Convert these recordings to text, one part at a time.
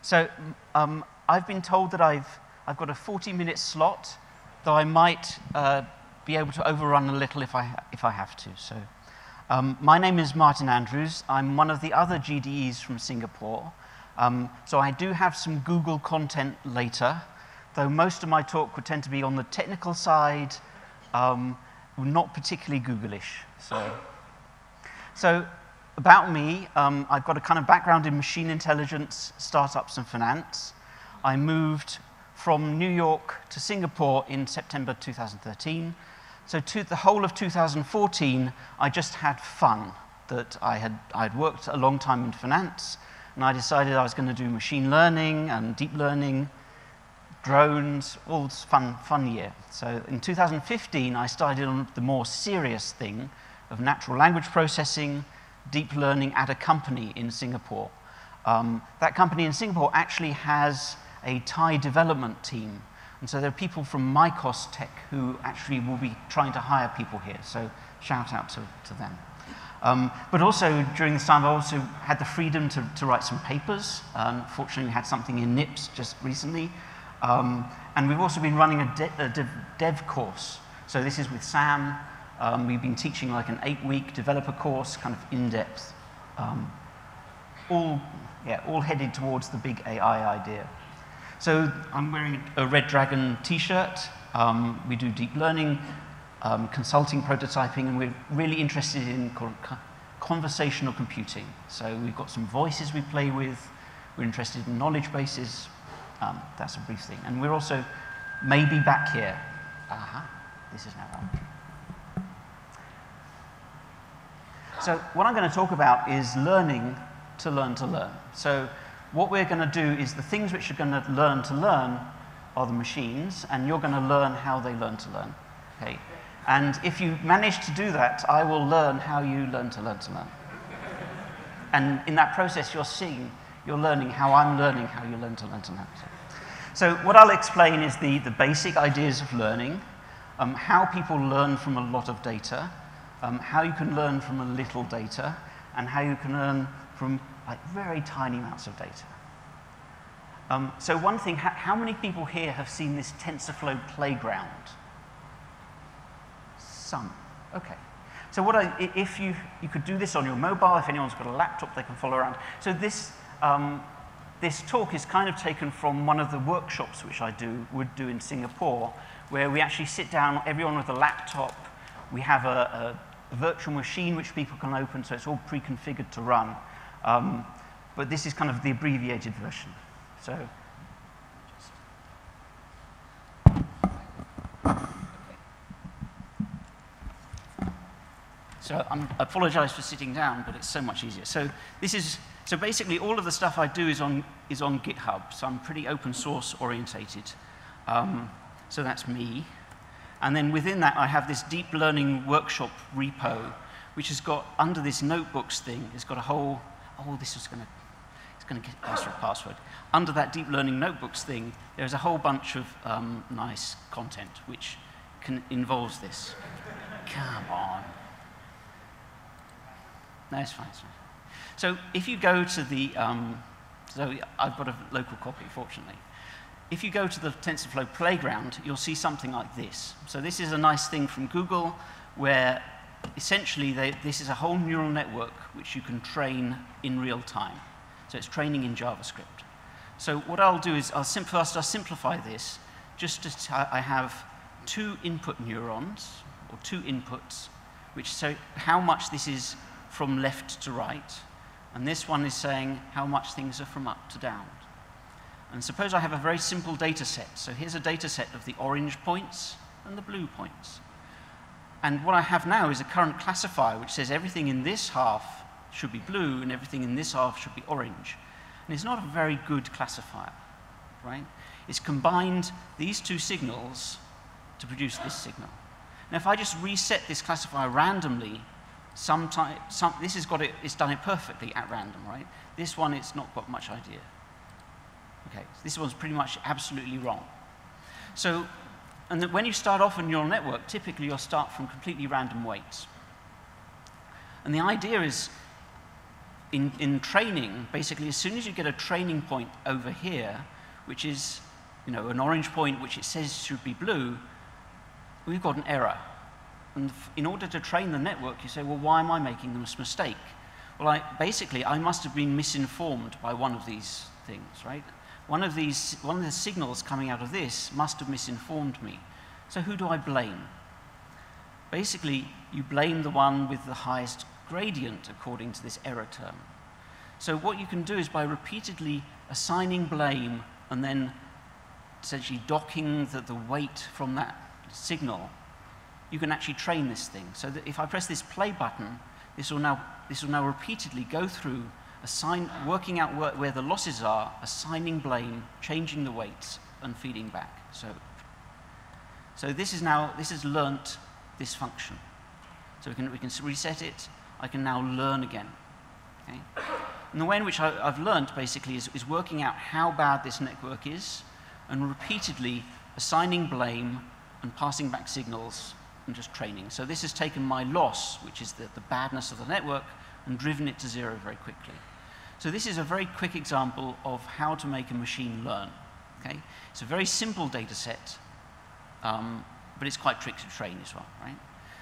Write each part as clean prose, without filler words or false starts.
So I've been told that I've got a 40-minute slot, though I might be able to overrun a little if I have to. So my name is Martin Andrews. I'm one of the other GDEs from Singapore. So I do have some Google content later, though most of my talk would tend to be on the technical side, not particularly Google-ish. So about me, I've got a kind of background in machine intelligence, startups, and finance. I moved from New York to Singapore in September 2013. So the whole of 2014, I just had fun. That I'd worked a long time in finance, and I decided I was going to do machine learning and deep learning, drones, all this fun year. So in 2015, I started on the more serious thing of natural language processing, deep learning at a company in Singapore. That company in Singapore actually has a Thai development team. And so there are people from Mycos Tech who actually will be trying to hire people here. So shout out to them. But also during this time, I also had the freedom to write some papers. Fortunately, we had something in NIPS just recently. And we've also been running a dev course. So this is with Sam. We've been teaching like an 8-week developer course, kind of in-depth, all headed towards the big AI idea. So I'm wearing a Red Dragon t-shirt. We do deep learning, consulting, prototyping, and we're really interested in conversational computing. So we've got some voices we play with. We're interested in knowledge bases. That's a brief thing. And we're also maybe back here. This is now on. So what I'm going to talk about is learning to learn to learn. So what we're going to do is the things which are going to learn are the machines, and you're going to learn how they learn to learn. Okay? And if you manage to do that, I will learn how you learn to learn. And in that process, you're learning how I'm learning how you learn to learn. So what I'll explain is the basic ideas of learning, how people learn from a lot of data, how you can learn from a little data, and how you can learn from like very tiny amounts of data. So one thing, how many people here have seen this TensorFlow playground? Some. Okay. So if you could do this on your mobile, if anyone's got a laptop, they can follow around. So this talk is kind of taken from one of the workshops which I would do in Singapore, where we actually sit down, everyone with a laptop. We have a virtual machine which people can open, so it's all pre-configured to run. But this is kind of the abbreviated version. So I apologize for sitting down, but it's so much easier. So basically all of the stuff I do is on GitHub. So I'm pretty open source orientated. So that's me. And then within that, I have this deep learning workshop repo, which has got, under this notebooks thing, it's got a whole, it's going to get asked for a password. Under that deep learning notebooks thing, there's a whole bunch of nice content which involves this. Come on. No, it's fine, it's fine. So if you go to the, so I've got a local copy, fortunately. If you go to the TensorFlow playground, you'll see something like this. So this is a nice thing from Google, where essentially this is a whole neural network which you can train in real time. So it's training in JavaScript. So what I'll do is I'll simplify this just as I have 2 input neurons, or 2 inputs, which say how much this is from left to right, and this one is saying how much things are from up to down. And suppose I have a very simple data set. So here's a data set of the orange points and the blue points. And what I have now is a current classifier which says everything in this half should be blue and everything in this half should be orange. And it's not a very good classifier, right? It's combined these 2 signals to produce this signal. Now if I just reset this classifier randomly, it's done it perfectly at random, right? This one, it's not got much idea. Okay, so this one's pretty much absolutely wrong. So, and when you start off a neural network, typically you'll start from completely random weights. And the idea is, in training, basically, as soon as you get a training point over here, which is, an orange point which it says should be blue, we've got an error. And in order to train the network, you say, well, why am I making this mistake? Well, I must have been misinformed by one of these things, right? One of the signals coming out of this must have misinformed me. So who do I blame? Basically, you blame the one with the highest gradient according to this error term. So what you can do is by repeatedly assigning blame and then essentially docking the weight from that signal, you can actually train this thing. So that if I press this play button, this will now repeatedly go through, working out where the losses are, assigning blame, changing the weights, and feeding back. So this has learnt this function. So we can reset it. I can now learn again. Okay? And the way in which I've learnt, basically, is working out how bad this network is and repeatedly assigning blame and passing back signals and just training. So this has taken my loss, which is the badness of the network, and driven it to zero very quickly. So this is a very quick example of how to make a machine learn. Okay? It's a very simple data set, but it's quite tricky to train as well, right?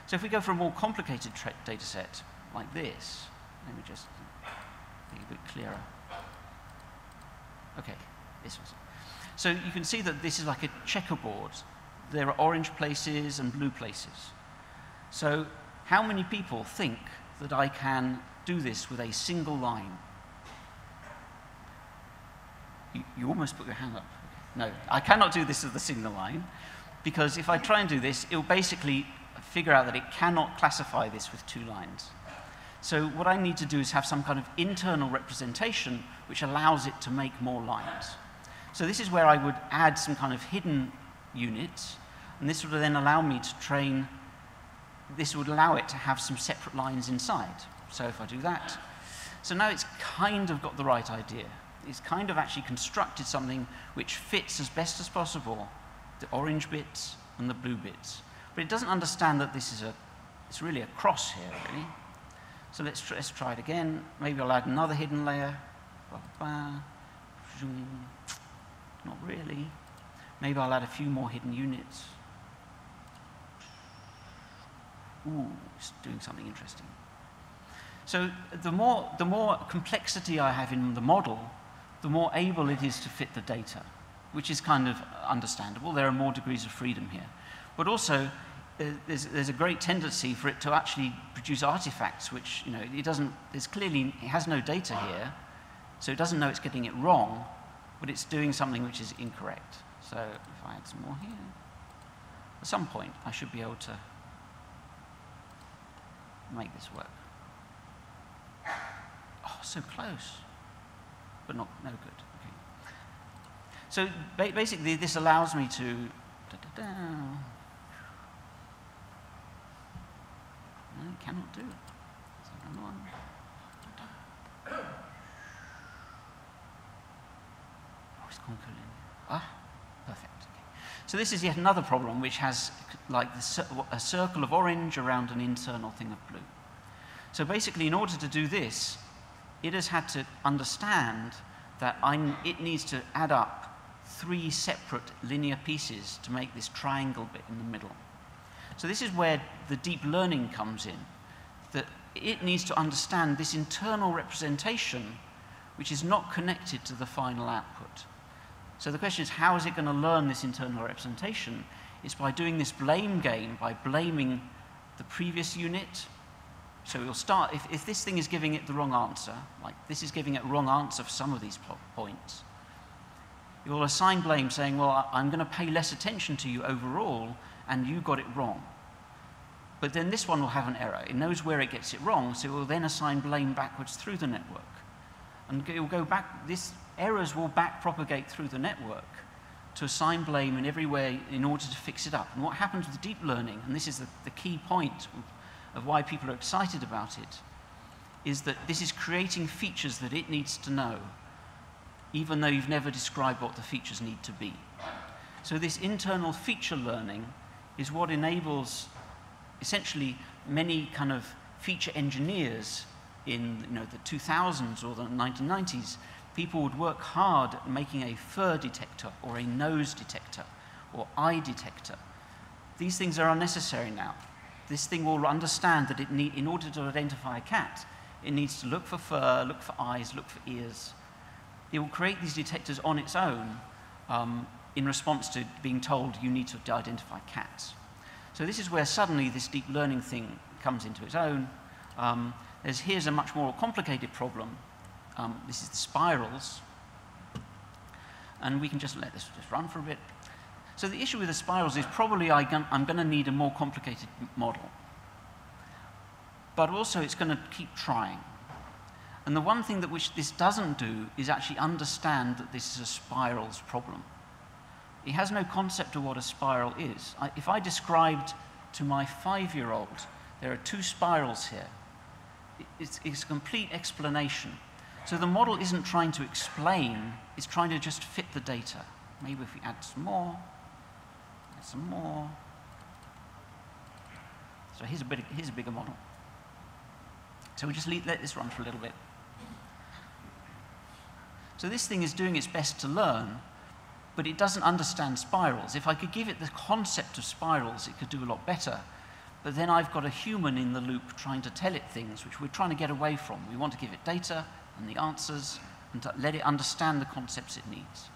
So if we go for a more complicated data set like this, let me just make it a bit clearer. Okay, this was it. So you can see that this is like a checkerboard. There are orange places and blue places. So how many people think that I can do this with a single line? You almost put your hand up. No, I cannot do this with a single line, because if I try and do this, it will basically figure out that it cannot classify this with 2 lines. So what I need to do is have some kind of internal representation which allows it to make more lines. So this is where I would add some kind of hidden units, and this would then allow me to train, this would allow it to have some separate lines inside. So if I do that, so now it's kind of got the right idea. It's kind of actually constructed something which fits as best as possible the orange bits and the blue bits. But it doesn't understand that it's really a cross here, really. So let's try it again. Maybe I'll add another hidden layer. Not really. Maybe I'll add a few more hidden units. Ooh, it's doing something interesting. So the more complexity I have in the model, the more able it is to fit the data, which is kind of understandable. There are more degrees of freedom here. But also, there's a great tendency for it to actually produce artifacts, which, it has no data here, so it doesn't know it's getting it wrong, but it's doing something which is incorrect. So if I add some more here, at some point, I should be able to make this work. Oh, so close, but no good. Okay. So basically, this allows me to no, it cannot do it. So another one. Oh, it's gone cool in. Perfect. Okay. So this is yet another problem which has like a circle of orange around an internal thing of blue. So basically, in order to do this, it has had to understand that it needs to add up 3 separate linear pieces to make this triangle bit in the middle. So this is where the deep learning comes in, that it needs to understand this internal representation which is not connected to the final output. So the question is, how is it going to learn this internal representation? It's by doing this blame game, by blaming the previous unit. So we'll start, if this thing is giving it the wrong answer, like this is giving it a wrong answer for some of these points, it will assign blame saying, well, I'm going to pay less attention to you overall, and you got it wrong. But then this one will have an error. It knows where it gets it wrong, so it will then assign blame backwards through the network. And it will go back, errors will back-propagate through the network to assign blame in every way in order to fix it up. And what happens with deep learning, and this is the key point of why people are excited about it, is that this is creating features that it needs to know, even though you've never described what the features need to be. So this internal feature learning is what enables essentially many kind of feature engineers in the 2000s or the 1990s, people would work hard at making a fur detector or a nose detector or eye detector. These things are unnecessary now. This thing will understand that in order to identify a cat, it needs to look for fur, look for eyes, look for ears. It will create these detectors on its own in response to being told you need to identify cats. So this is where suddenly this deep learning thing comes into its own. Here's a much more complicated problem. This is the spirals. And we can just let this just run for a bit. So the issue with the spirals is probably I'm going to need a more complicated model. But also it's going to keep trying. And the one thing that which this doesn't do is actually understand that this is a spirals problem. It has no concept of what a spiral is. If I described to my 5-year-old, there are 2 spirals here, it's a complete explanation. So the model isn't trying to explain, it's trying to just fit the data. Maybe if we add some more, add some more. So here's a bigger model. So we just let this run for a little bit. So this thing is doing its best to learn, but it doesn't understand spirals. If I could give it the concept of spirals, it could do a lot better. But then I've got a human in the loop trying to tell it things which we're trying to get away from. We want to give it data and the answers and to let it understand the concepts it needs.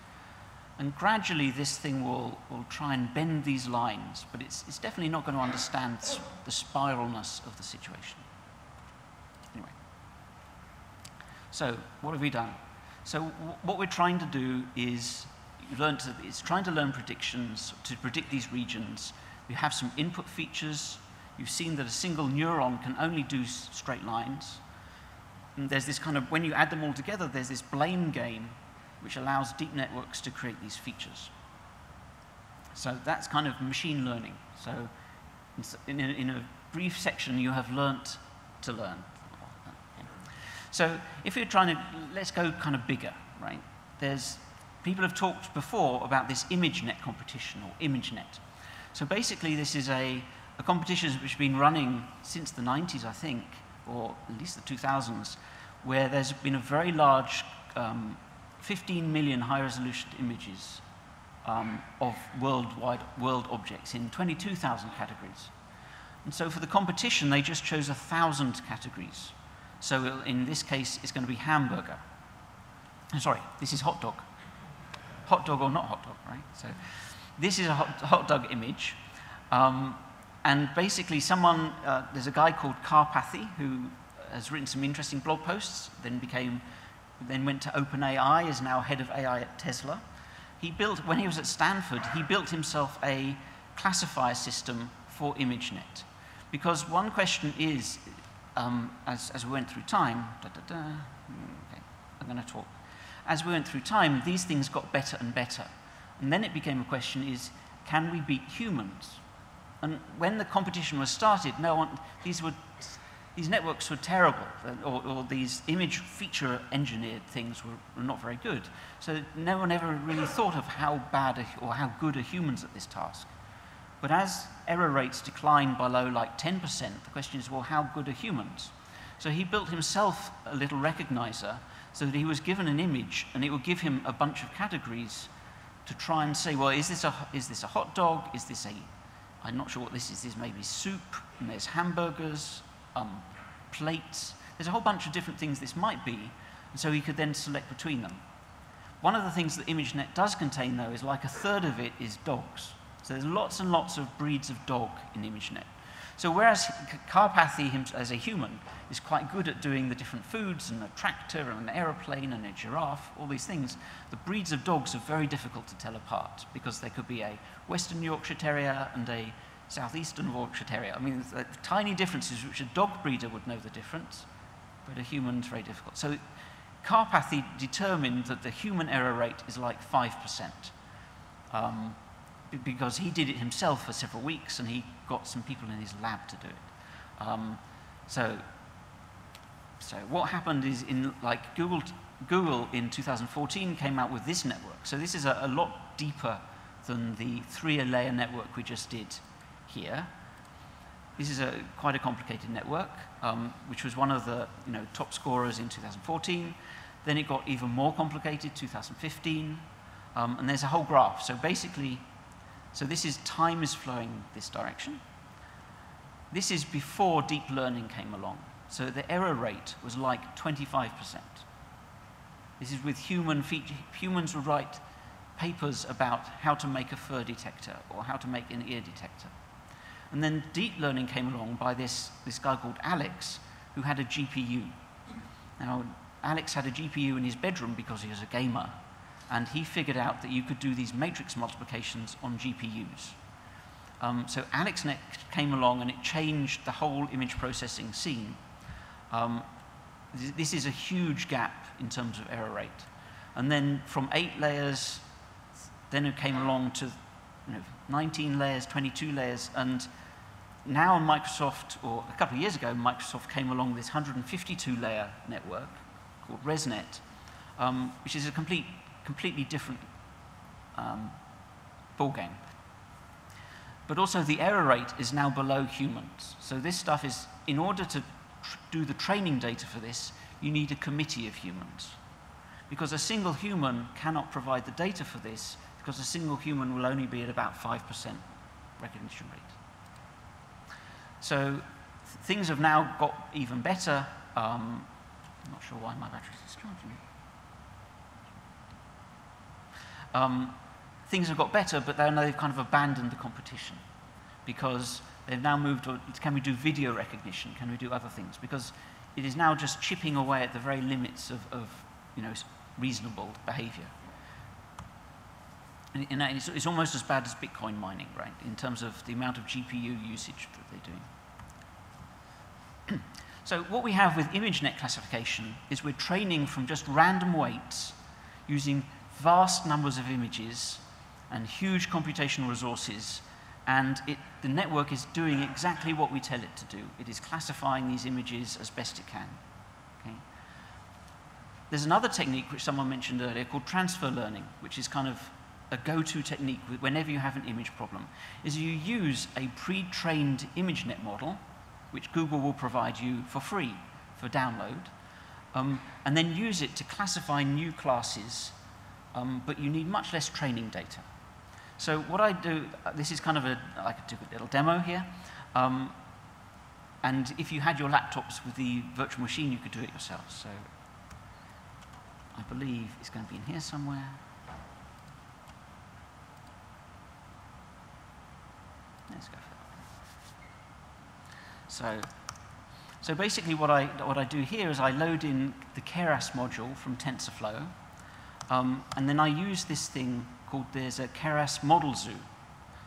And gradually this thing will try and bend these lines, but it's definitely not going to understand the spiralness of the situation. Anyway. So what have we done? So what we're trying to do is it's trying to learn predictions, to predict these regions. We have some input features. You've seen that a single neuron can only do straight lines. And there's this kind of, when you add them all together, there's this blame game which allows deep networks to create these features. So that's kind of machine learning. So in a brief section, you have learnt to learn. So if you're trying to, let's go kind of bigger, right? People have talked before about this ImageNet competition, or ImageNet. So basically, this is a competition which has been running since the 90s, I think, or at least the 2000s, where there's been a very large 15 million high-resolution images of world objects in 22,000 categories. And so for the competition, they just chose 1,000 categories. So in this case, it's going to be hamburger. Sorry, this is hot dog. Hot dog or not hot dog, right? So this is a hot dog image. And basically there's a guy called Karpathy who has written some interesting blog posts, then went to OpenAI, is now head of AI at Tesla. When he was at Stanford, he built himself a classifier system for ImageNet. Because one question is, as we went through time, okay, I'm going to talk. As we went through time, these things got better and better. And then it became a question is, can we beat humans? And when the competition was started, these networks were terrible, or these image feature engineered things were not very good. So no one ever really thought of how bad or how good are humans at this task. But as error rates declined below like 10%, the question is, well, how good are humans? So he built himself a little recognizer so that he was given an image and it would give him a bunch of categories to try and say, well, is this a hot dog? Is this I'm not sure what this is. There's maybe soup, and there's hamburgers, plates. There's a whole bunch of different things this might be, and so he could then select between them. One of the things that ImageNet does contain, though, is like 1/3 of it is dogs. So there's lots and lots of breeds of dog in ImageNet. So whereas Karpathy, as a human, is quite good at doing the different foods and a tractor and an aeroplane and a giraffe, all these things, the breeds of dogs are very difficult to tell apart because there could be a Western Yorkshire Terrier and a Southeastern Yorkshire Terrier. I mean, there's tiny differences which a dog breeder would know the difference, but a human's very difficult. So Karpathy determined that the human error rate is like 5%. Because he did it himself for several weeks and he got some people in his lab to do it. So what happened is Google in 2014 came out with this network. So this is a lot deeper than the 3-layer network we just did here. this is quite a complicated network, which was one of the top scorers in 2014. Then it got even more complicated, 2015, and there's a whole graph. So basically, this is time is flowing this direction. This is before deep learning came along. So the error rate was like 25%. This is with humans would write papers about how to make a fur detector or how to make an ear detector. And then deep learning came along by this guy called Alex, who had a GPU. Now, Alex had a GPU in his bedroom because he was a gamer, and he figured out that you could do these matrix multiplications on GPUs. So AlexNet came along and it changed the whole image processing scene. This is a huge gap in terms of error rate. And then from 8 layers, then it came along to 19 layers, 22 layers, and now Microsoft, or a couple of years ago, Microsoft came along with this 152-layer network called ResNet, which is a completely different ballgame. But also the error rate is now below humans. So this stuff is, in order to do the training data for this, you need a committee of humans. Because a single human cannot provide the data for this, because a single human will only be at about 5% recognition rate. So things have now got even better. I'm not sure why my battery is discharging. Things have got better, but then they've kind of abandoned the competition because they've now moved on. Can we do video recognition? Can we do other things? Because it is now just chipping away at the very limits of reasonable behavior. And it's almost as bad as Bitcoin mining, right, in terms of the amount of GPU usage that they're doing. So what we have with ImageNet classification is we're training from just random weights using vast numbers of images and huge computational resources, and the network is doing exactly what we tell it to do. It is classifying these images as best it can. Okay? There's another technique which someone mentioned earlier called transfer learning, which is kind of a go-to technique whenever you have an image problem, is you use a pre-trained ImageNet model, which Google will provide you for free for download, and then use it to classify new classes, but you need much less training data. So what I do, this is kind of I could do a little demo here, and if you had your laptops with the virtual machine, you could do it yourself. So I believe it's going to be in here somewhere. Let's go for that. So basically what I do here is I load in the Keras module from TensorFlow, and then I use this thing called, there's a Keras model zoo.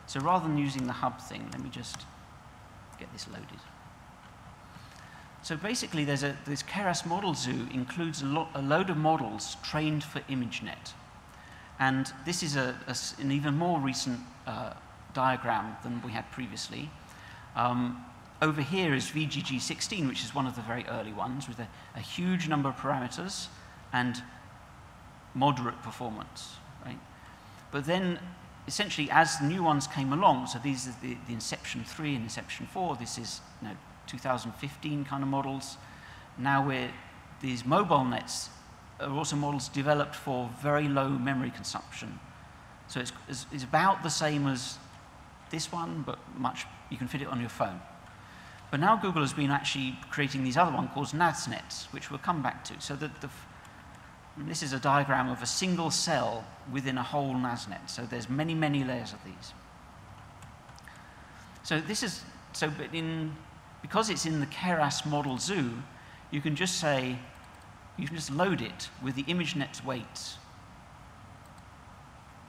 So rather than using the hub thing, let me just get this loaded. So basically this Keras model zoo includes a load of models trained for ImageNet. And this is an even more recent diagram than we had previously. Over here is VGG16, which is one of the very early ones with a huge number of parameters and moderate performance, right? But then, essentially, as new ones came along, so these are the Inception 3 and Inception 4, this is 2015 kind of models. Now these mobile nets are also models developed for very low memory consumption. So it's about the same as this one, but you can fit it on your phone. But now Google has been actually creating these other ones called NAS nets, which we'll come back to. So this is a diagram of a single cell within a whole NAS net. So there's many, many layers of these. So because it's in the Keras model zoo, you can just load it with the ImageNet's weights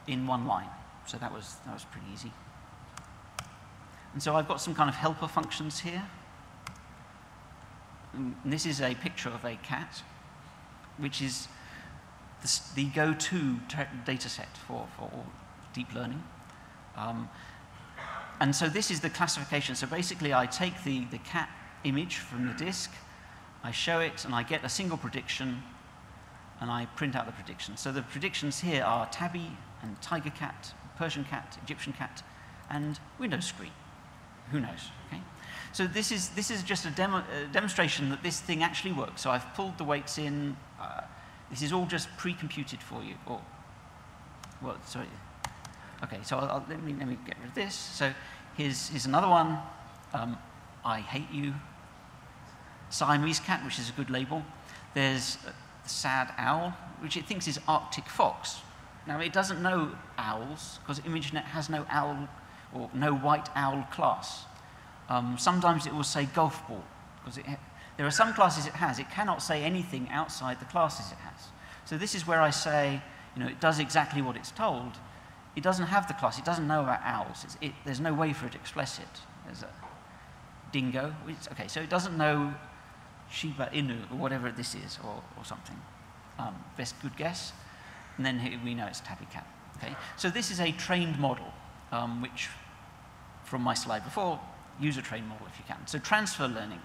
in one line. So that was pretty easy. And so I've got some kind of helper functions here. And this is a picture of a cat, which is the go-to data set for deep learning. And so this is the classification. So basically, I take the cat image from the disk, I show it, and I get a single prediction, and I print out the prediction. So the predictions here are tabby and tiger cat, Persian cat, Egyptian cat, and window screen. who knows? Okay. So this is just a demonstration that this thing actually works. So I've pulled the weights in. This is all just pre-computed for you. Or, well, sorry. Okay, so let me get rid of this. So here's another one. I hate you. Siamese cat, which is a good label. There's the sad owl, which it thinks is Arctic fox. Now it doesn't know owls because ImageNet has no owl or no white owl class. Sometimes it will say golf ball because there are some classes it has. It cannot say anything outside the classes it has. So this is where I say, it does exactly what it's told. It doesn't have the class. It doesn't know about owls. There's no way for it to express it. There's a dingo. Okay, so it doesn't know Shiba Inu or whatever this is or something. Best good guess. And then here we know it's tabby cat. Okay, so this is a trained model, which from my slide before, use a trained model if you can. So transfer learning.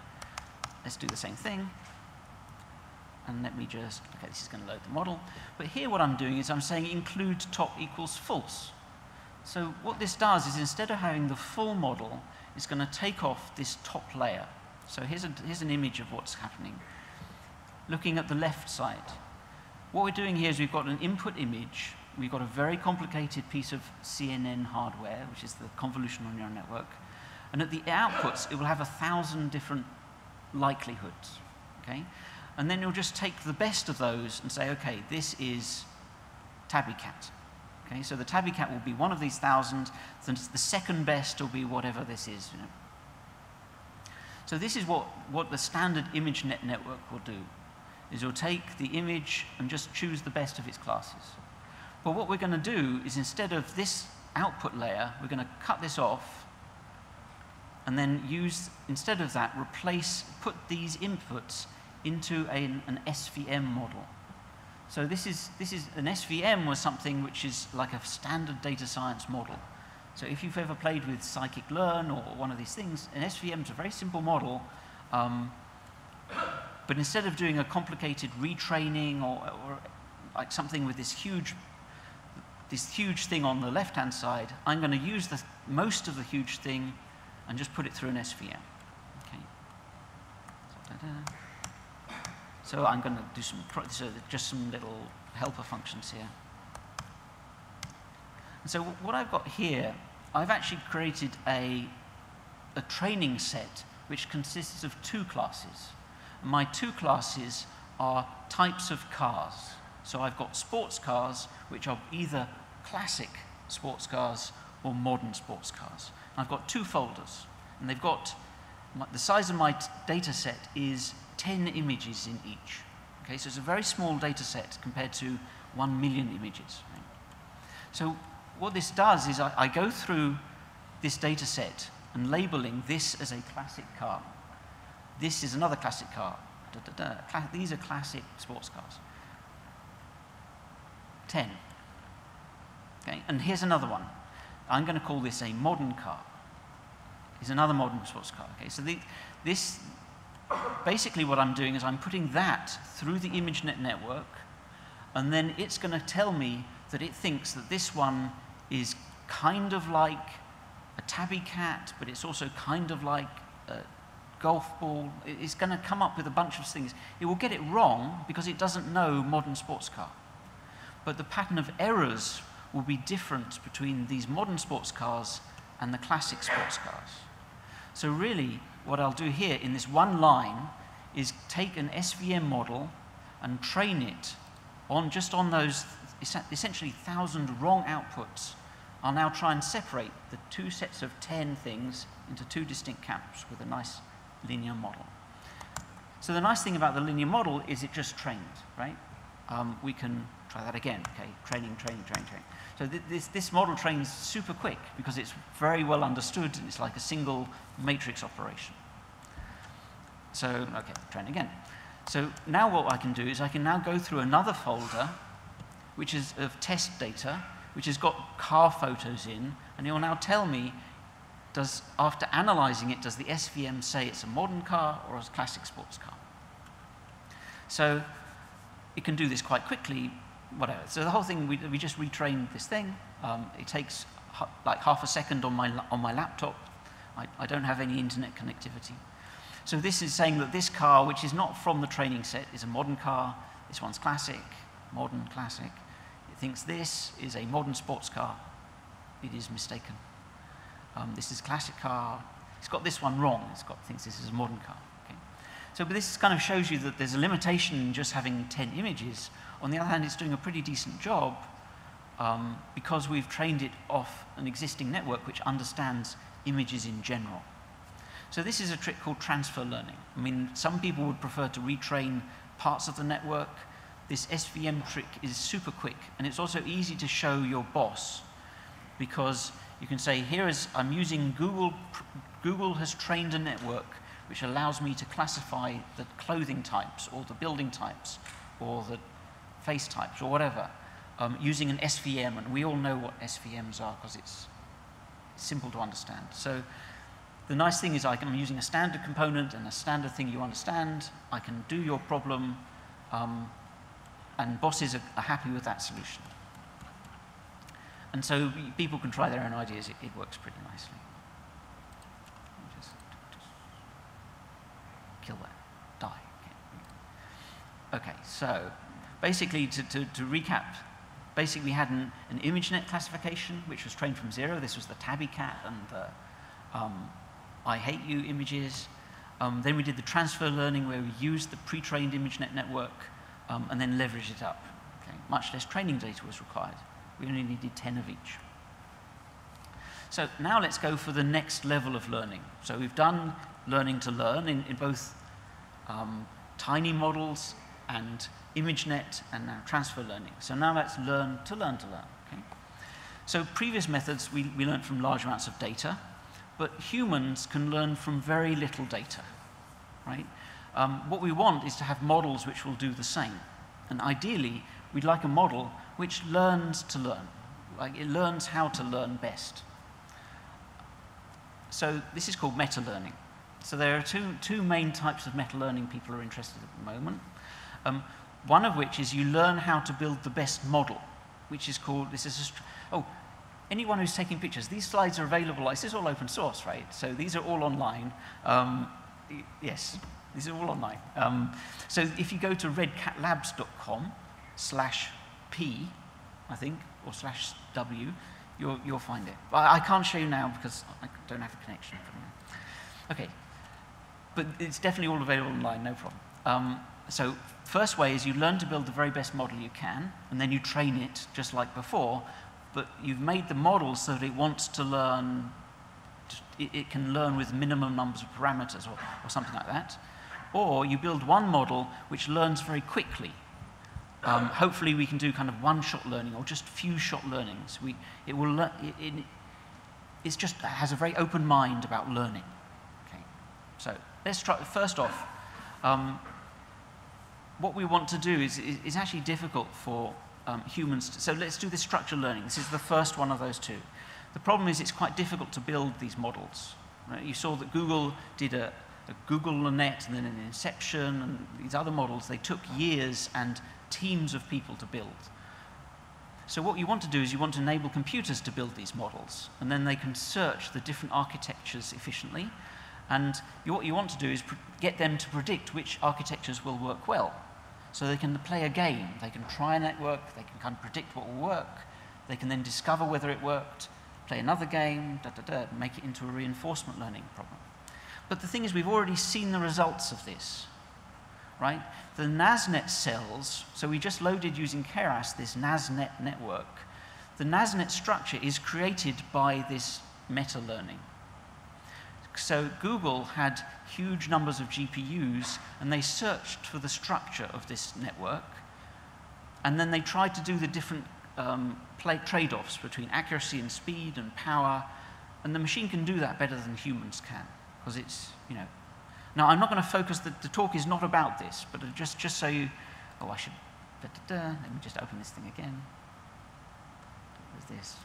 Let's do the same thing. And let me just, okay, this is going to load the model. But here what I'm doing is I'm saying include top equals false. So what this does is instead of having the full model, it's going to take off this top layer. So here's an image of what's happening. Looking at the left side. What we're doing here is we've got an input image. We've got a very complicated piece of CNN hardware, which is the convolutional neural network. And at the outputs, it will have 1,000 different likelihoods. Okay? And then you'll just take the best of those and say, okay, this is tabby cat. Okay, so the tabby cat will be one of these 1,000. Then the second best will be whatever this is. So this is what the standard ImageNet network will do, is you'll take the image and just choose the best of its classes. But what we're going to do is instead of this output layer, we're going to cut this off and then instead of that, put these inputs into an SVM model. So this is an SVM was something which is like a standard data science model. So if you've ever played with scikit-learn or one of these things, an SVM is a very simple model, but instead of doing a complicated retraining or like something with this huge thing on the left-hand side, I'm going to use most of the huge thing and just put it through an SVM. Okay. So I'm going to do just some little helper functions here. And so what I've got here, I've actually created a training set which consists of 2 classes. And my 2 classes are types of cars. So I've got sports cars, which are either classic sports cars or modern sports cars. And I've got 2 folders, and they've got the size of my data set is 10 images in each. Okay, so it's a very small data set compared to 1 million images. Right? So what this does is I go through this data set and labeling this as a classic car. This is another classic car. These are classic sports cars. 10. Okay, and here's another one. I'm going to call this a modern car. It's another modern sports car. Okay, so basically what I'm doing is I'm putting that through the ImageNet network, and then it's going to tell me that it thinks that this one is kind of like a tabby cat, but it's also kind of like a golf ball. It's going to come up with a bunch of things. It will get it wrong because it doesn't know modern sports car. But the pattern of errors will be different between these modern sports cars and the classic sports cars. So really, what I'll do here in this one line is take an SVM model and train it just on those essentially 1,000 wrong outputs. I'll now try and separate the 2 sets of 10 things into 2 distinct camps with a nice linear model. So the nice thing about the linear model is it just trains, right? We can try that again. Okay, training. So this model trains super quick because it's very well understood and it's like a single matrix operation. So, okay, train again. So now what I can do is I can now go through another folder which is of test data, which has got car photos in, and it will now tell me, after analyzing it, does the SVM say it's a modern car or a classic sports car? So it can do this quite quickly, whatever. So the whole thing, we just retrain this thing. It takes like half a second on my laptop. I don't have any internet connectivity. So this is saying that this car, which is not from the training set, is a modern car. This one's classic, modern, classic. It thinks this is a modern sports car. It is mistaken. This is a classic car. It's got this one wrong. Thinks this is a modern car. Okay? So but this kind of shows you that there's a limitation in just having 10 images. On the other hand, it's doing a pretty decent job because we've trained it off an existing network which understands images in general. So this is a trick called transfer learning. I mean, some people would prefer to retrain parts of the network. This SVM trick is super quick, and it's also easy to show your boss because you can say, I'm using Google. Google has trained a network which allows me to classify the clothing types or the building types or the face types or whatever using an SVM, and we all know what SVMs are because it's simple to understand. So the nice thing is I'm using a standard component and a standard thing you understand. I can do your problem, and bosses are happy with that solution. And so people can try their own ideas. It works pretty nicely. Just kill that. Die. Okay, so basically to recap, basically we had an ImageNet classification which was trained from 0. This was the tabby cat and the I hate you images. Then we did the transfer learning where we used the pre-trained ImageNet network and then leveraged it up. Okay. Much less training data was required. We only needed 10 of each. So now let's go for the next level of learning. So we've done learning to learn in both tiny models and ImageNet and now transfer learning. So now let's learn to learn to learn. Okay? So previous methods, we learned from large amounts of data, but humans can learn from very little data, right? What we want is to have models which will do the same. And ideally, we'd like a model which learns to learn. Like it learns how to learn best. So this is called meta-learning. So there are two main types of meta-learning people are interested in at the moment. One of which is you learn how to build the best model, which is called, anyone who's taking pictures, these slides are available, this is all open source, right? So these are all online. Yes, these are all online. So if you go to redcatlabs.com/p, I think, or /w, you'll find it. I can't show you now because I don't have a connection. Okay, but it's definitely all available online, no problem. So first way is you learn to build the very best model you can, and then you train it just like before, but you've made the model so that it wants to learn, it can learn with minimum numbers of parameters or something like that. Or you build one model which learns very quickly. Hopefully we can do kind of one-shot learning or just few-shot learnings. It just has a very open mind about learning. Okay. So let's try, first off, what we want to do is actually difficult for humans. So let's do this structured learning. This is the first one of those two. The problem is it's quite difficult to build these models. Right? You saw that Google did a GoogleNet and then an Inception and these other models. They took years and teams of people to build. So what you want to do is you want to enable computers to build these models, and then they can search the different architectures efficiently. And what you want to do is get them to predict which architectures will work well. So they can play a game. They can try a network. They can kind of predict what will work. They can then discover whether it worked, play another game, make it into a reinforcement learning problem. But the thing is, we've already seen the results of this, right? The NASNet cells, so we just loaded using Keras this NASNet network. The NASNet structure is created by this meta-learning. So Google had huge numbers of GPUs, and they searched for the structure of this network, and then they tried to do the different trade-offs between accuracy and speed and power, and the machine can do that better than humans can, because it's, Now, I'm not going to focus, the talk is not about this, but just so you, I should, let me just open this thing again. What is this?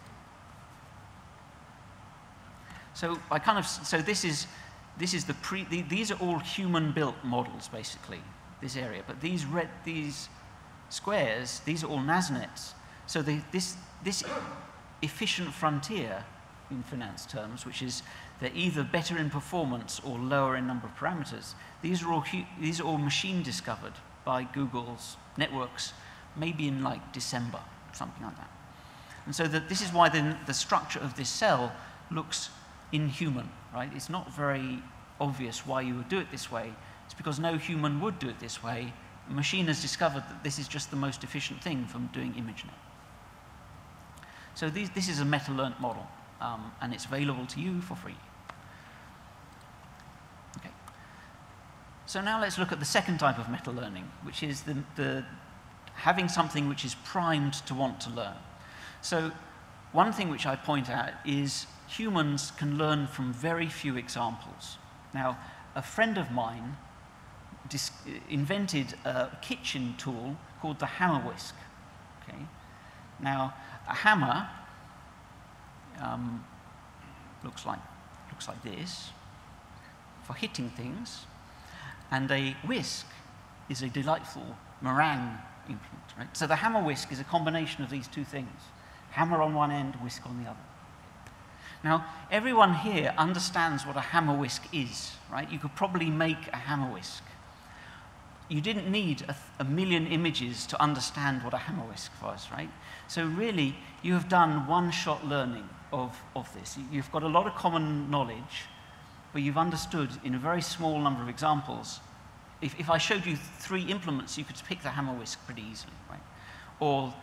So these are all human-built models, basically, this area. But these squares, these are all NASNets. So this efficient frontier, in finance terms, which is they're either better in performance or lower in number of parameters. These are all machine discovered by Google's networks, maybe in like December, something like that. And so this is why the structure of this cell looks inhuman, right? It's not very obvious why you would do it this way. It's because no human would do it this way. The machine has discovered that this is just the most efficient thing for doing ImageNet. So this is a meta-learned model, and it's available to you for free. Okay. So now let's look at the second type of meta-learning, which is the having something which is primed to want to learn. So one thing which I point out is humans can learn from very few examples. Now, a friend of mine invented a kitchen tool called the hammer whisk. Okay? Now, a hammer looks like this for hitting things, and a whisk is a delightful meringue implement. Right? So the hammer whisk is a combination of these two things: hammer on one end, whisk on the other. Now, everyone here understands what a hammer whisk is, right? You could probably make a hammer whisk. You didn't need a million images to understand what a hammer whisk was, right? So really, you have done one-shot learning of this. You've got a lot of common knowledge, but you've understood in a very small number of examples. If I showed you 3 implements, you could pick the hammer whisk pretty easily, right? Or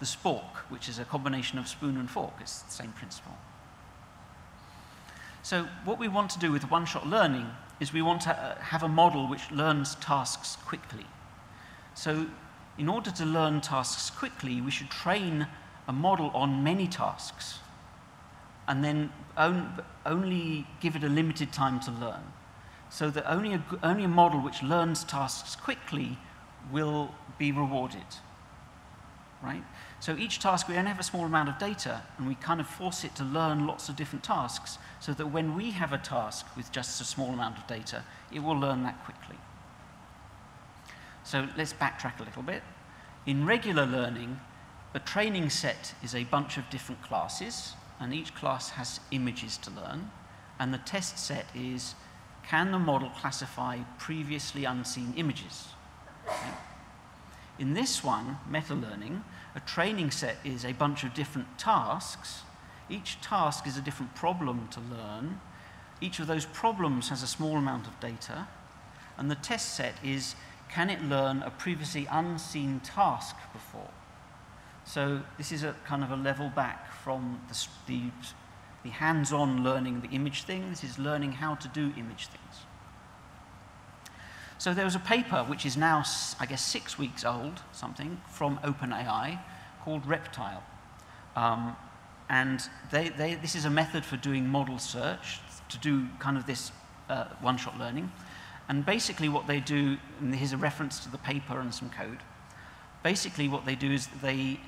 the spork, which is a combination of spoon and fork. It's the same principle. So what we want to do with one-shot learning is we want to have a model which learns tasks quickly. So in order to learn tasks quickly, we should train a model on many tasks and then only give it a limited time to learn. So that only a model which learns tasks quickly will be rewarded, right? So each task, we only have a small amount of data, and we kind of force it to learn lots of different tasks, so that when we have a task with just a small amount of data, it will learn that quickly. So let's backtrack a little bit. In regular learning, a training set is a bunch of different classes, and each class has images to learn, and the test set is, can the model classify previously unseen images? Okay. In this one, meta-learning, a training set is a bunch of different tasks. Each task is a different problem to learn. Each of those problems has a small amount of data. And the test set is, can it learn a previously unseen task before? So this is a kind of a level back from the hands-on learning the image thing. This is learning how to do image things. So there was a paper which is now, I guess, 6 weeks old, something, from OpenAI called Reptile. And this is a method for doing model search, to do kind of this one-shot learning. And basically what they do, and here's a reference to the paper and some code. Basically what they do is they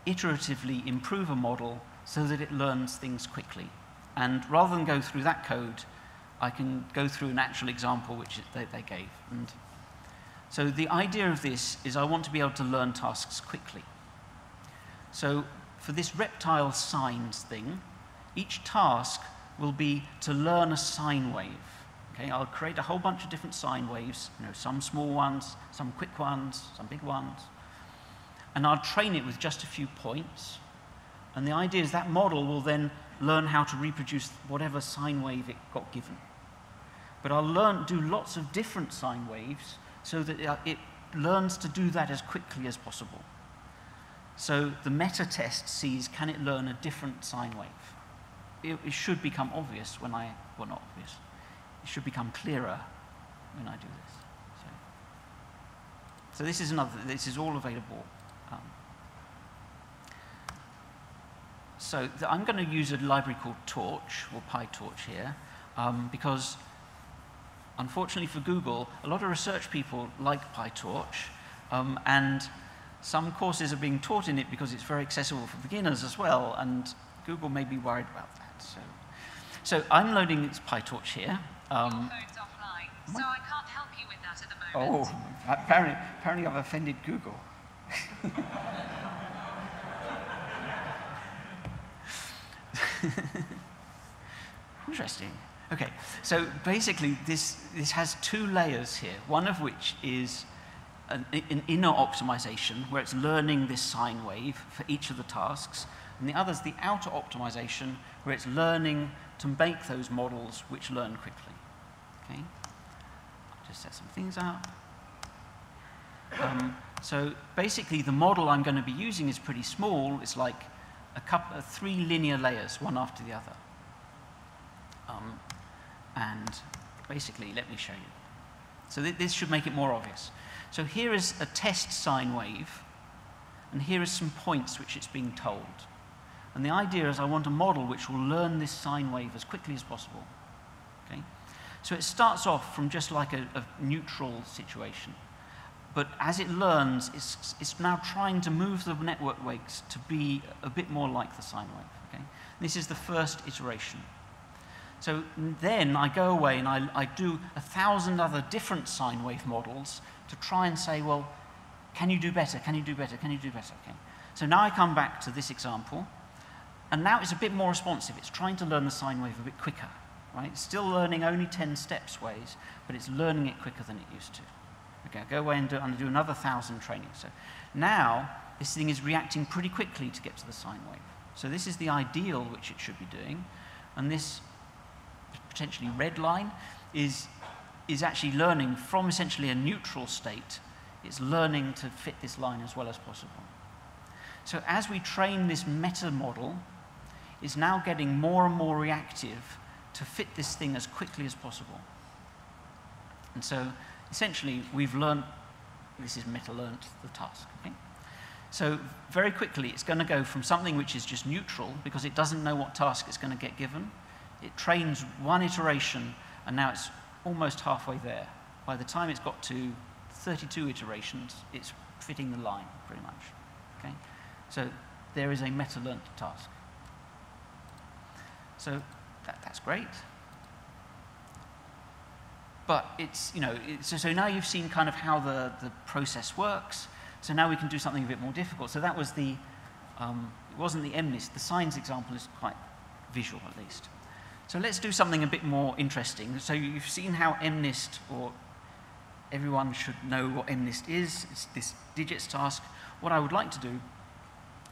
iteratively improve a model so that it learns things quickly. And rather than go through that code, I can go through an actual example which they gave. And so the idea of this is I want to be able to learn tasks quickly. So for this reptile signs thing, each task will be to learn a sine wave. Okay, I'll create a whole bunch of different sine waves, some small ones, some quick ones, some big ones. And I'll train it with just a few points. And the idea is that model will then learn how to reproduce whatever sine wave it got given. But I'll do lots of different sine waves so that it learns to do that as quickly as possible. So the meta test sees, can it learn a different sine wave? It should become obvious when well, not obvious. It should become clearer when I do this. So this is all available. So I'm going to use a library called Torch, or PyTorch here, because unfortunately for Google, a lot of research people like PyTorch, and some courses are being taught in it because it's very accessible for beginners as well, and Google may be worried about that. So I'm loading this PyTorch here. Your phone's offline, so I can't help you with that at the moment. Oh, apparently I've offended Google. Interesting. Okay, so basically this has two layers here, one of which is an inner optimization, where it's learning this sine wave for each of the tasks, and the other is the outer optimization, where it's learning to make those models which learn quickly. Okay, I'll just set some things up. So basically the model I'm going to be using is pretty small. It's like three linear layers, one after the other. And basically, let me show you. So this should make it more obvious. So here is a test sine wave, and here is some points which it's being told. And the idea is I want a model which will learn this sine wave as quickly as possible. Okay? So it starts off from just like a neutral situation. But as it learns, it's now trying to move the network weights to be a bit more like the sine wave. Okay? This is the first iteration. So then I go away and I do 1,000 other different sine wave models to try and say, well, can you do better? Can you do better? Can you do better? Okay. So now I come back to this example, and now it's a bit more responsive. It's trying to learn the sine wave a bit quicker, right? It's still learning only 10 steps ways, but it's learning it quicker than it used to. Okay, I'll go away and do another 1,000 trainings. So now this thing is reacting pretty quickly to get to the sine wave. So this is the ideal which it should be doing, and this potentially red line is actually learning from essentially a neutral state. It's learning to fit this line as well as possible. So as we train this meta model, it's now getting more and more reactive to fit this thing as quickly as possible. And so essentially we've learned, this is meta learned the task. Okay? So very quickly it's going to go from something which is just neutral because it doesn't know what task it's going to get given. It trains one iteration, and now it's almost halfway there. By the time it's got to 32 iterations, it's fitting the line, pretty much. Okay? So there is a meta-learned task. So that's great. But it's, you know, so now you've seen kind of how the process works. So now we can do something a bit more difficult. So that was it wasn't the MNIST. The sines example is quite visual, at least. So let's do something a bit more interesting. So you've seen how MNIST, or everyone should know what MNIST is. It's this digits task. What I would like to do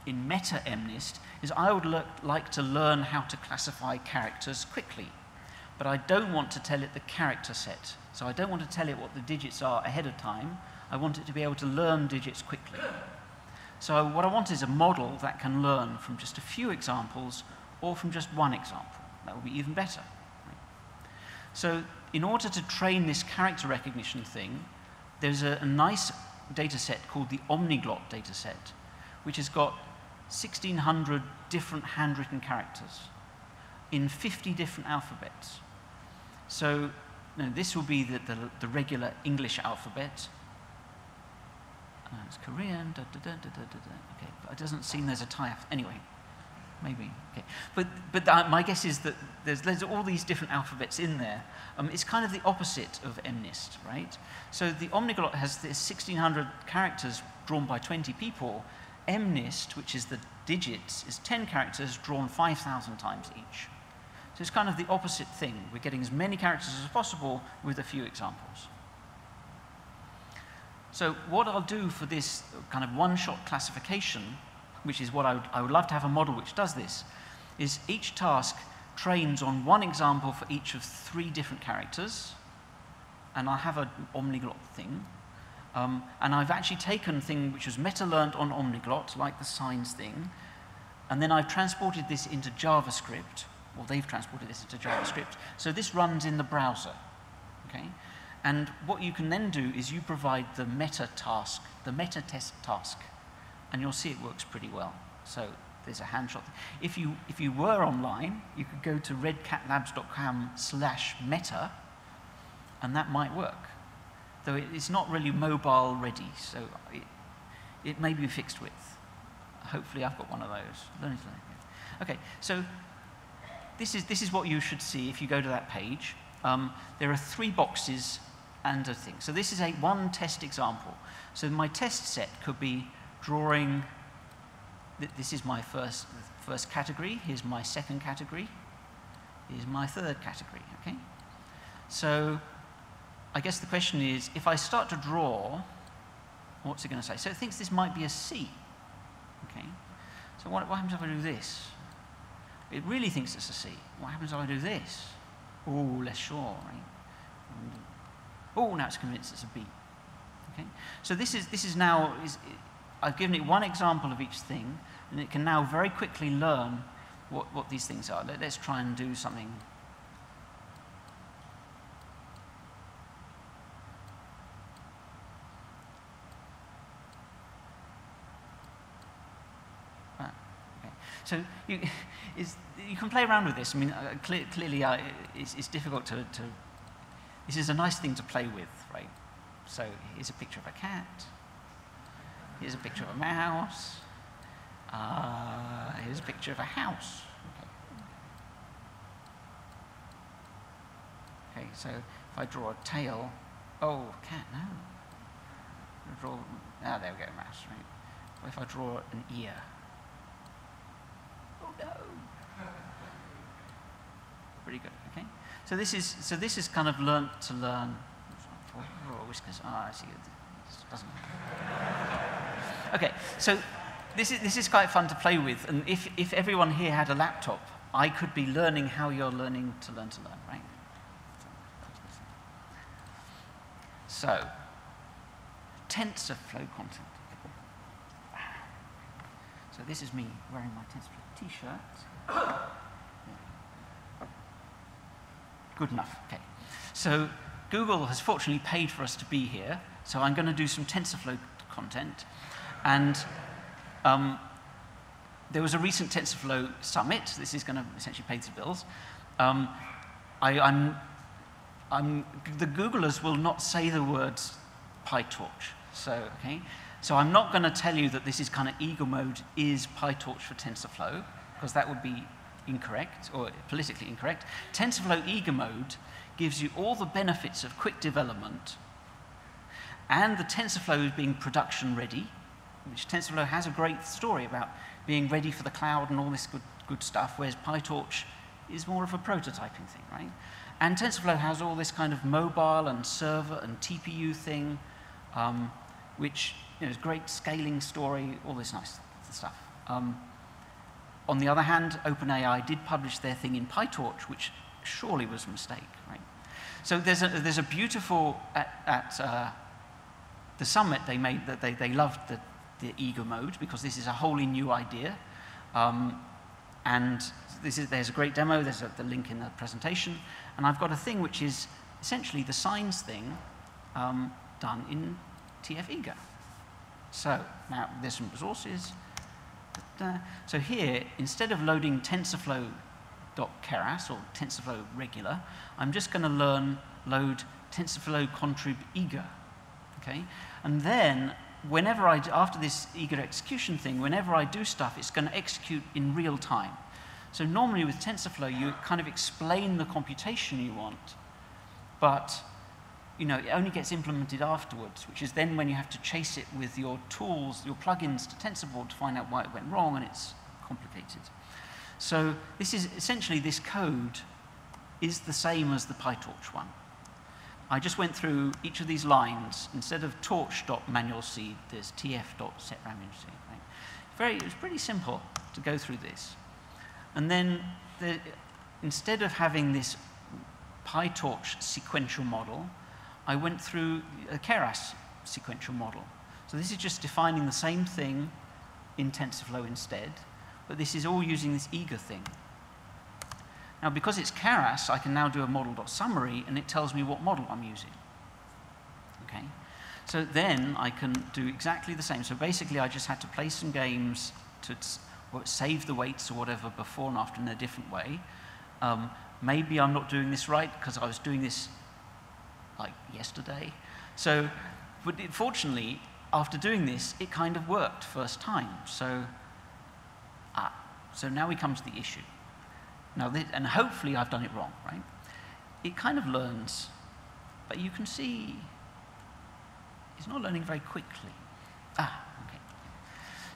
in meta MNIST is I would like to learn how to classify characters quickly. But I don't want to tell it the character set. So I don't want to tell it what the digits are ahead of time. I want it to be able to learn digits quickly. So what I want is a model that can learn from just a few examples or from just one example. That would be even better. So in order to train this character recognition thing, there's a nice data set called the Omniglot data set, which has got 1,600 different handwritten characters in 50 different alphabets. So this will be the regular English alphabet. It's Korean, okay, but it doesn't seem there's a Thai, anyway. Maybe, okay. But my guess is that there's all these different alphabets in there. It's kind of the opposite of MNIST, right? So the Omniglot has this 1,600 characters drawn by 20 people. MNIST, which is the digits, is 10 characters drawn 5,000 times each. So it's kind of the opposite thing. We're getting as many characters as possible with a few examples. So what I'll do for this kind of one-shot classification, which is what I would love to have a model which does this, is each task trains on one example for each of 3 different characters, and I have an Omniglot thing, and I've actually taken a thing which was meta-learned on Omniglot, like the sines thing, and then I've transported this into JavaScript, or they've transported this into JavaScript, so this runs in the browser, okay? And what you can then do is you provide the meta task, the meta test task, and you'll see it works pretty well. So there's a handshot. If you were online, you could go to redcatlabs.com/meta, and that might work. Though it's not really mobile ready, so it may be fixed with. Hopefully I've got one of those. Okay, so this is what you should see if you go to that page. There are 3 boxes and a thing. So this is one test example. So my test set could be drawing, this is my first category, here's my second category, is my third category, okay? So I guess the question is, if I start to draw, what's it going to say? So it thinks this might be a C, okay? So what happens if I do this? It really thinks it's a C. What happens if I do this? Oh, less sure, right? Oh, now it's convinced it's a B. Okay? So this is now, I've given it one example of each thing, and it can now very quickly learn what these things are. Let's try and do something. So you can play around with this. I mean, clearly it's difficult to. This is a nice thing to play with, right? So here's a picture of a cat. Here's a picture of a mouse. Here's a picture of a house. Okay, so if I draw a tail, oh, cat, no. There we go, mouse, right? What if I draw an ear? No. Pretty good. Okay. So this is kind of learnt to learn. Whiskers. I see. This doesn't. Okay. So this is quite fun to play with. And if everyone here had a laptop, I could be learning how you're learning to learn, right? So TensorFlow content. So this is me wearing my TensorFlow t-shirt. Good enough, okay. So Google has fortunately paid for us to be here, so I'm going to do some TensorFlow content. And there was a recent TensorFlow summit. This is going to essentially pay the bills. The Googlers will not say the words PyTorch, so, okay. So I'm not going to tell you that this is kind of eager mode is PyTorch for TensorFlow, because that would be incorrect, or politically incorrect. TensorFlow eager mode gives you all the benefits of quick development, and the TensorFlow is being production ready, which TensorFlow has a great story about being ready for the cloud and all this good stuff, whereas PyTorch is more of a prototyping thing, right? And TensorFlow has all this kind of mobile and server and TPU thing, which is great scaling story, all this nice stuff. On the other hand, OpenAI did publish their thing in PyTorch, which surely was a mistake, right? So there's a beautiful, at the summit they made, that they loved the eager mode, because this is a wholly new idea. And there's a great demo, there's the link in the presentation, and I've got a thing which is essentially the signs thing done in TF eager. So now there's some resources. So here, instead of loading TensorFlow.keras or TensorFlow regular, I'm just going to load TensorFlow contrib eager. Okay? And then, after this eager execution thing, whenever I do stuff, it's going to execute in real time. So normally with TensorFlow, you kind of explain the computation you want, but it only gets implemented afterwards, which is then when you have to chase it with your tools, your plugins to TensorBoard to find out why it went wrong, and it's complicated. So this is essentially, this code is the same as the PyTorch one. I just went through each of these lines. Instead of torch.manualseed, there's tf.setRandom.seed. Right? It's pretty simple to go through this. And then instead of having this PyTorch sequential model, I went through a Keras sequential model. So this is just defining the same thing in TensorFlow instead, but this is all using this eager thing. Now, because it's Keras, I can now do a model.summary, and it tells me what model I'm using. Okay? So then I can do exactly the same. So basically, I just had to play some games to save the weights or whatever before and after in a different way. Maybe I'm not doing this right because I was doing this like yesterday. So, but fortunately, after doing this, it kind of worked first time. So now we come to the issue. Now, and hopefully I've done it wrong, right? It kind of learns, but you can see it's not learning very quickly. Okay.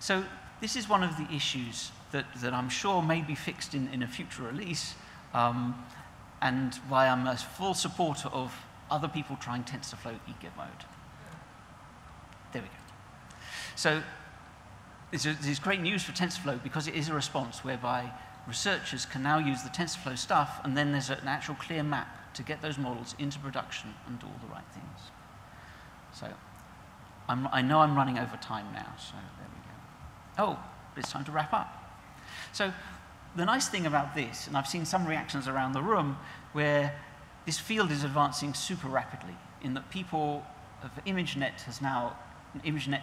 So this is one of the issues that I'm sure may be fixed in a future release, and why I'm a full supporter of other people trying TensorFlow eager mode. There we go. So this is great news for TensorFlow because it is a response whereby researchers can now use the TensorFlow stuff, and then there's an actual clear map to get those models into production and do all the right things. So I know I'm running over time now, so there we go. Oh, it's time to wrap up. So the nice thing about this, and I've seen some reactions around the room, where this field is advancing super rapidly, in that people of ImageNet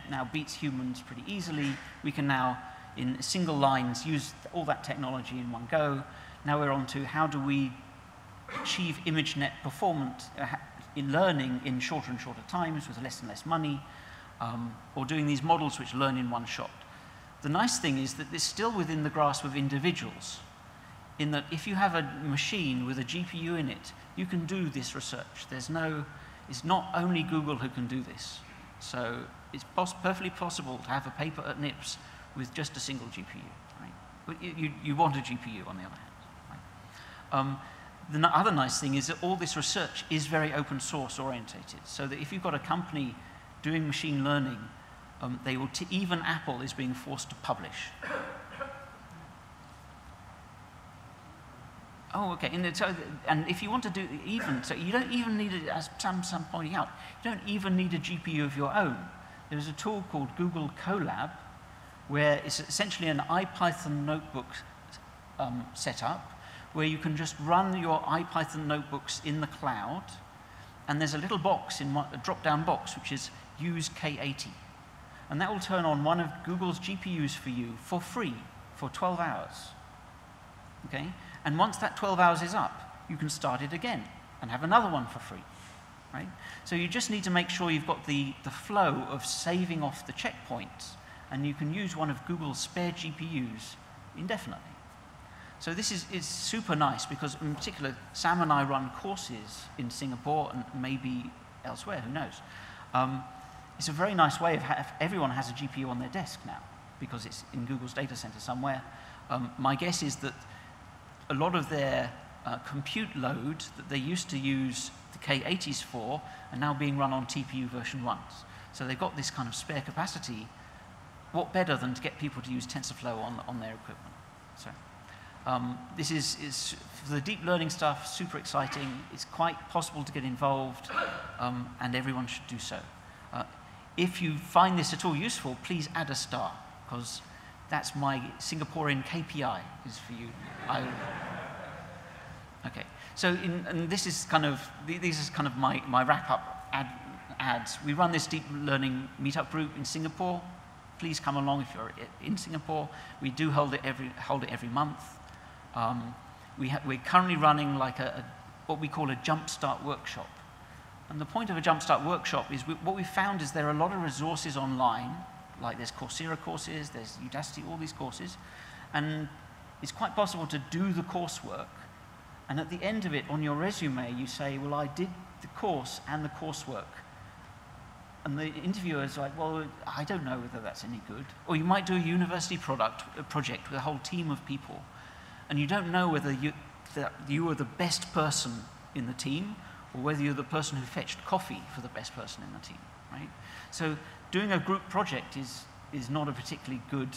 now beats humans pretty easily. We can now, in single lines, use all that technology in one go. Now we're on to how do we achieve ImageNet performance in learning in shorter and shorter times with less and less money, or doing these models which learn in one shot. The nice thing is that it's still within the grasp of individuals, in that if you have a machine with a GPU in it, you can do this research. It's not only Google who can do this. So it's perfectly possible to have a paper at NIPS with just a single GPU, right? But you want a GPU on the other hand, right? The other nice thing is that all this research is very open source orientated, so that if you've got a company doing machine learning, even Apple is being forced to publish. Oh, okay. And if you want to do so you don't even need it, as Sam pointing out, you don't even need a GPU of your own. There's a tool called Google Colab, where it's essentially an IPython notebook setup, where you can just run your IPython notebooks in the cloud, and there's a little box, a drop-down box, which is use K80. And that will turn on one of Google's GPUs for you for free for 12 hours. Okay? And once that 12 hours is up, you can start it again and have another one for free. Right? So you just need to make sure you've got the flow of saving off the checkpoints, and you can use one of Google's spare GPUs indefinitely. So this is super nice because, in particular, Sam and I run courses in Singapore and maybe elsewhere, who knows. It's a very nice way of everyone has a GPU on their desk now because it's in Google's data center somewhere. My guess is that a lot of their compute load that they used to use the K80s for are now being run on TPU version 1s. So they've got this kind of spare capacity. What better than to get people to use TensorFlow on their equipment? So this is for the deep learning stuff, super exciting. It's quite possible to get involved, and everyone should do so. If you find this at all useful, please add a star, because that's my Singaporean KPI, is for you. Okay, so and this is kind of, these is kind of my wrap-up ads. We run this deep learning meetup group in Singapore. Please come along if you're in Singapore. We do hold it every month. We're currently running like what we call a jumpstart workshop. And the point of a jumpstart workshop is what we found is there are a lot of resources online, like there's Coursera courses, there's Udacity, all these courses, and it's quite possible to do the coursework, and at the end of it, on your resume, you say, well, I did the course and the coursework. And the interviewer's like, well, I don't know whether that's any good. Or you might do a university project with a whole team of people, and you don't know whether you are the best person in the team, or whether you're the person who fetched coffee for the best person in the team, right? So doing a group project is not a particularly good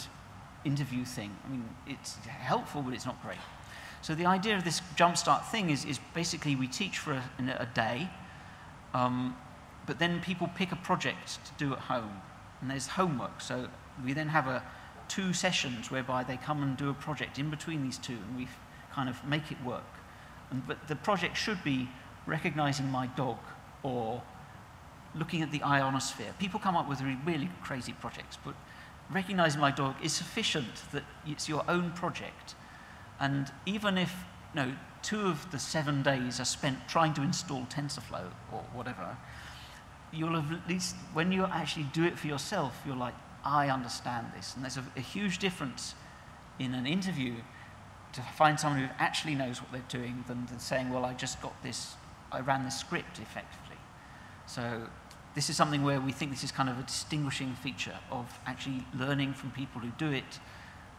interview thing. I mean, it's helpful, but it's not great. So the idea of this jumpstart thing is basically we teach for a day, but then people pick a project to do at home, and there's homework. So we then have 2 sessions whereby they come and do a project in between these two, and we kind of make it work. But the project should be recognizing my dog or looking at the ionosphere. People come up with really crazy projects, but recognizing my dog is sufficient that it's your own project. And even if 2 of the 7 days are spent trying to install TensorFlow or whatever, you'll have at least, when you actually do it for yourself, you're like, I understand this. And there's a huge difference in an interview to find someone who actually knows what they're doing than saying, well, I just got this, I ran this script effectively. So this is something where we think this is kind of a distinguishing feature of actually learning from people who do it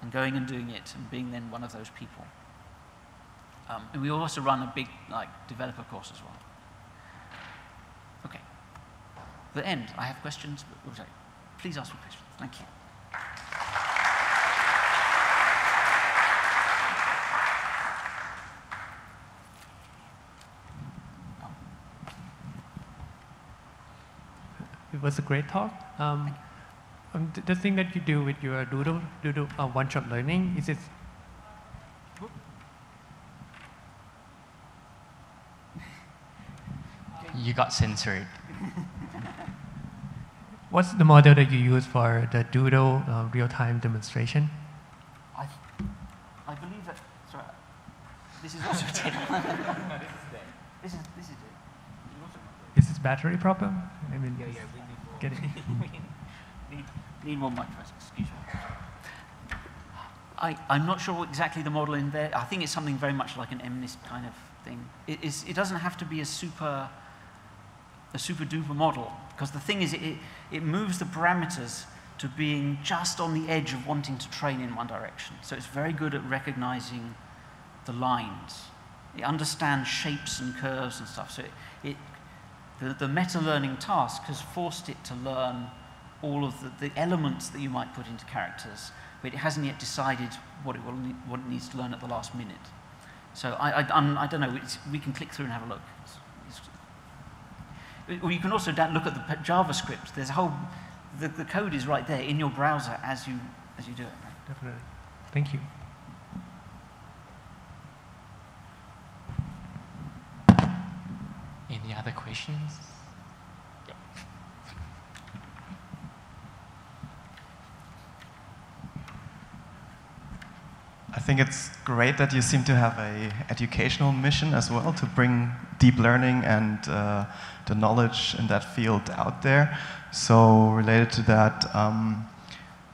and going and doing it and being then one of those people. And we also run a big developer course as well. Okay. The end. I have questions, but please ask me questions. Thank you. It was a great talk. The thing that you do with your Doodle one-shot learning, is it? You got censored. What's the model that you use for the Doodle real-time demonstration? I believe that. Sorry, this is also dead. No, this is dead. Is this battery problem? I mean, Yeah, we get it. need more microphones. Excuse me. I'm not sure exactly the model in there. I think it's something very much like an MNIST kind of thing. It doesn't have to be a super duper model, because the thing is it moves the parameters to being just on the edge of wanting to train in one direction. So it's very good at recognizing the lines. It understands shapes and curves and stuff. So the meta-learning task has forced it to learn all of the elements that you might put into characters, but it hasn't yet decided what it needs to learn at the last minute. So I don't know. We can click through and have a look. Or you can also look at the JavaScript. There's a whole the code is right there in your browser as you do it. Right? Definitely. Thank you. Any other questions? Yep. I think it's great that you seem to have an educational mission as well to bring deep learning and the knowledge in that field out there. So related to that,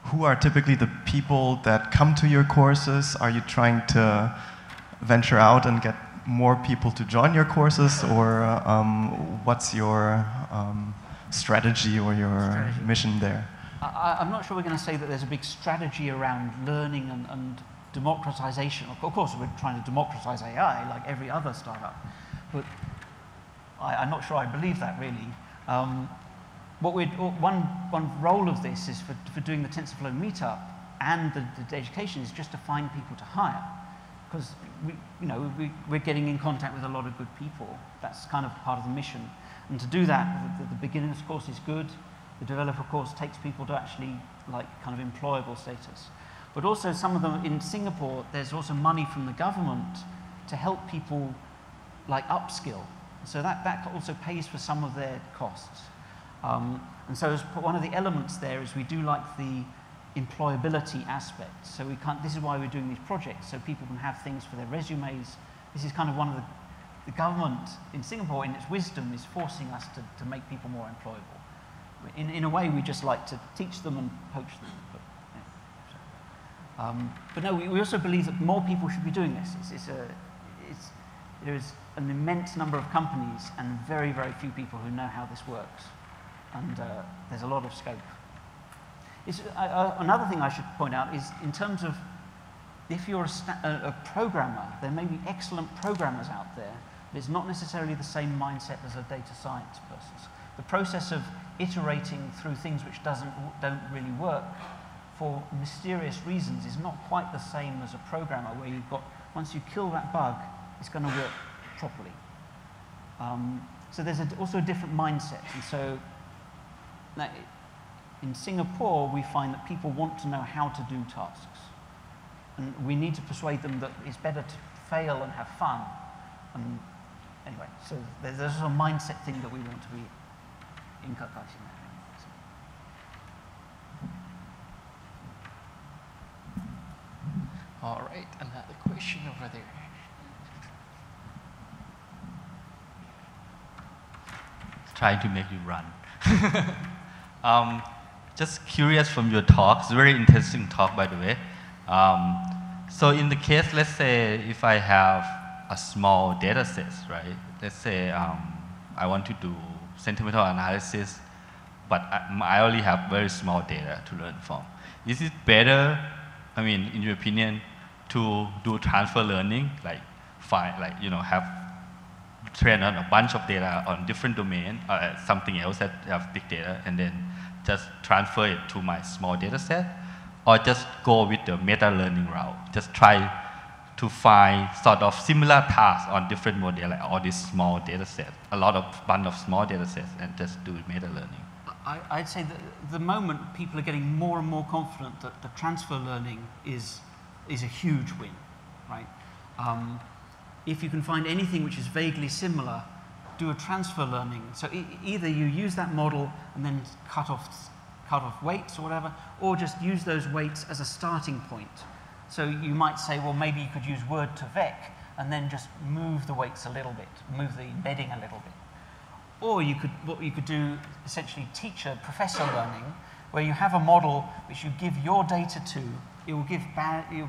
who are typically the people that come to your courses? Are you trying to venture out and get more people to join your courses, or what's your strategy or your mission there? I'm not sure we're going to say that there's a big strategy around learning and democratization. Of course, we're trying to democratize AI like every other startup, but I'm not sure I believe that really. One role of this is for doing the TensorFlow meetup and the education is just to find people to hire, because we're getting in contact with a lot of good people. That's kind of part of the mission. And to do that, the beginner's course is good. The developer course takes people to actually kind of employable status. But also some of them in Singapore, there's also money from the government to help people upskill. So that also pays for some of their costs. And so one of the elements there is we do like the employability aspect. So this is why we're doing these projects, so people can have things for their resumes. This is kind of one of the government in Singapore, in its wisdom, is forcing us to make people more employable. In a way, we just like to teach them and poach them. But no, we also believe that more people should be doing this. There is an immense number of companies and very, very few people who know how this works. And there's a lot of scope. Another thing I should point out is in terms of if you're a programmer, there may be excellent programmers out there, but it's not necessarily the same mindset as a data science person. The process of iterating through things which don't really work for mysterious reasons is not quite the same as a programmer, where you've got, once you kill that bug, it's going to work properly. So there's also a different mindset. And so in Singapore, we find that people want to know how to do tasks. And we need to persuade them that it's better to fail and have fun. And anyway, so there's a mindset thing that we want to be inculcating there. All right, another question over there. Trying to make you run. Just curious from your talk, it's a very interesting talk, by the way. So in the case, let's say if I have a small data set, right? Let's say I want to do sentimental analysis, but I only have very small data to learn from. Is it better, I mean, in your opinion, to do transfer learning, like find, like, have trained on a bunch of data on different domain, something else that have big data, and then just transfer it to my small data set, or just go with the meta learning route. Just try to find sort of similar tasks on different models, like all these small data sets, bunch of small data sets, and just do meta learning. I'd say that the moment people are getting more and more confident that the transfer learning is a huge win, right? If you can find anything which is vaguely similar, do a transfer learning. So either you use that model and then cut off weights or whatever, or just use those weights as a starting point. So you might say, well, maybe you could use word to vec and then just move the weights a little bit, move the embedding a little bit. Or what you could do, essentially professor learning, where you have a model which you give your data to, it will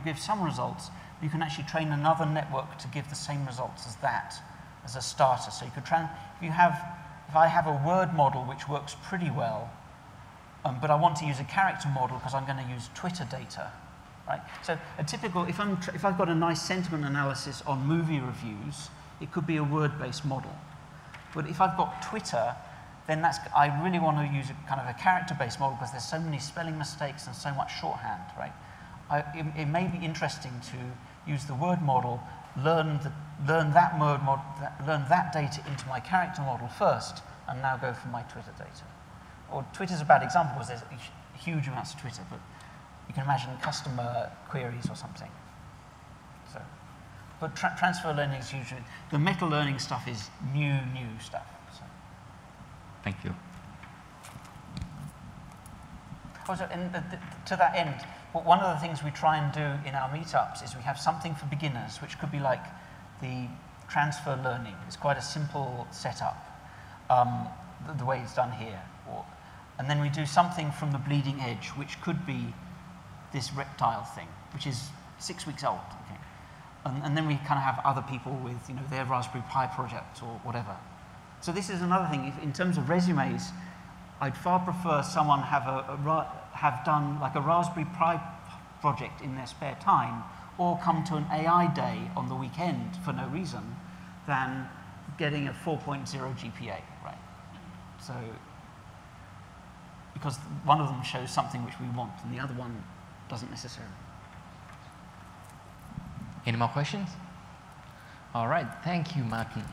give some results. You can actually train another network to give the same results as that, as a starter. So you could if I have a word model which works pretty well, but I want to use a character model because I'm going to use Twitter data, right? So a typical, if I've got a nice sentiment analysis on movie reviews, it could be a word-based model. But if I've got Twitter, then I really want to use a kind of a character-based model because there's so many spelling mistakes and so much shorthand, right? It may be interesting to use the word model, learn that data into my character model first, and now go for my Twitter data. Or Twitter's a bad example because there's huge amounts of Twitter, but you can imagine customer queries or something. So, but transfer learning is usually, the meta learning stuff is new stuff. So. Thank you. Also, to that end, one of the things we try and do in our meetups is we have something for beginners, which could be like the transfer learning. It's quite a simple setup, the way it's done here. And then we do something from the bleeding edge, which could be this reptile thing, which is 6 weeks old. Okay? And then we kind of have other people with their Raspberry Pi project or whatever. So this is another thing. In terms of resumes, I'd far prefer someone have done like a Raspberry Pi project in their spare time, or come to an AI day on the weekend for no reason, than getting a 4.0 GPA, right? So, because one of them shows something which we want, and the other one doesn't necessarily. Any more questions? All right, thank you, Martin.